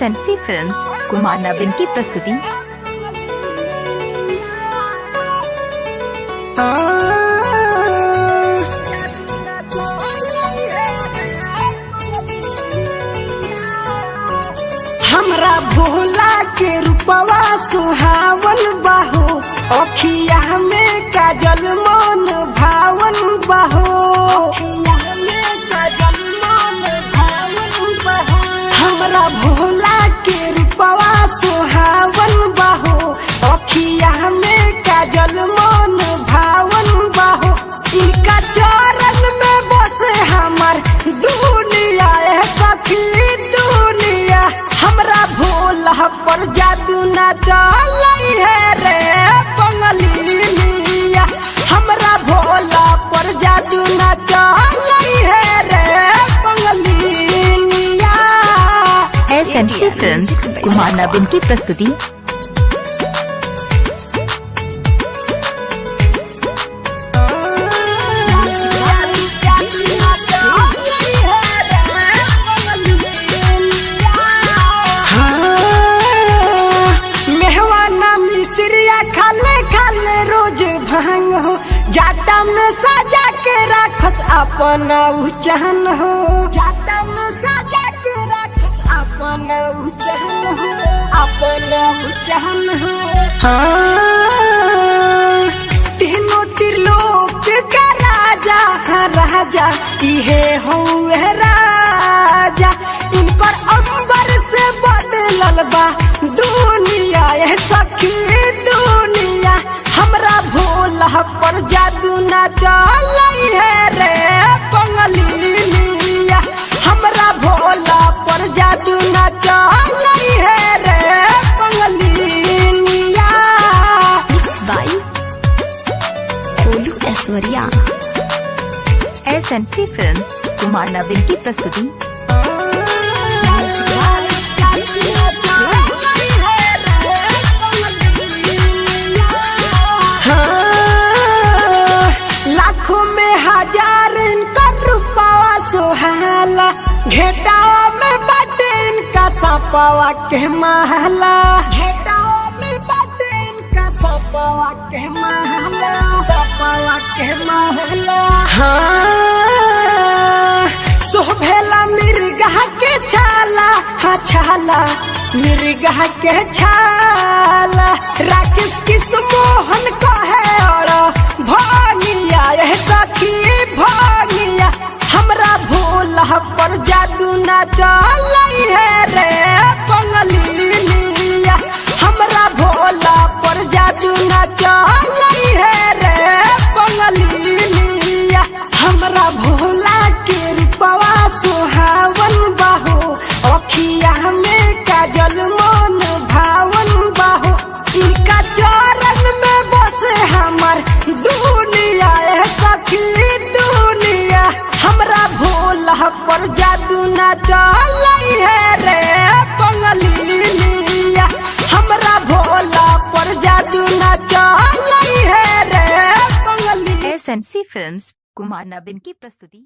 SNC films Kumar नवीन की प्रस्तुति। हमरा भोला के रूपवा सुहावन बाहो, अखिया में काजल मन भावन बाहो। हमरा भोला के रूपवा सुहावन बाहो, अखिया में काजल मन भावन बाहो। इनका चरण में बसे हमार दुनिया है सखी दुनिया। हमरा भोला पर जादू ना चलई है रे पंगलिनिया। हमरा भोला पर जादू ना चलई है रे पंगलिनिया। SNC फिल्म्स कुमार नवीन की प्रस्तुति। खाले खाले रोज भांग हो, जाटा में सजा के राखस अपन उचहन हो। जाटा में सजा के राखस अपन उचहन हो, अपन उचहन हो। हाँ तीनों त्रिलोक का राजा हाँ राजा इहे हो राजा। इनकर अंबर से बदलल बा दुनिया ये सखी दुनिया। हमरा भोला पर जादू ना चलई है रे पंगलिनिया। हमरा भोला पर जादू ना चलई है रे पंगलिनिया। बाई कोलू ऐश्वर्या। SNC फिल्म्स कुमार नवीन की प्रस्तुति। लाखों में हजार इनका रूपावा सुहाला, घेटावा में बाटे इनका सपावा के महला। घेटावा में बाटे इनका सपावा के महला, सपावा के महला। हाँ शोभेला मिर्गा के छाला, हाँ छाला मिर्गा के छाला। राकेश किस मोहन का है और भानिया यह सखी भानिया। हमरा भोला पर जादू ना चलई है रे पंगलिनिया। हमरा भोला पर जादू ना चलई है रे पंगलिनिया। हमरा भोला के रूपवा सुहावन बाहो, अखिया में काजल मन भावन बाहो। इनका चरण में बसे हमार दुनिया है सखी दुनिया। हमरा भोला पर जादू ना चलई है रे पंगलिनिया। हमरा भोला पर जादू ना चलई है रे पंगलिनिया। SNC फिल्म्स कुमार नवीन की प्रस्तुति।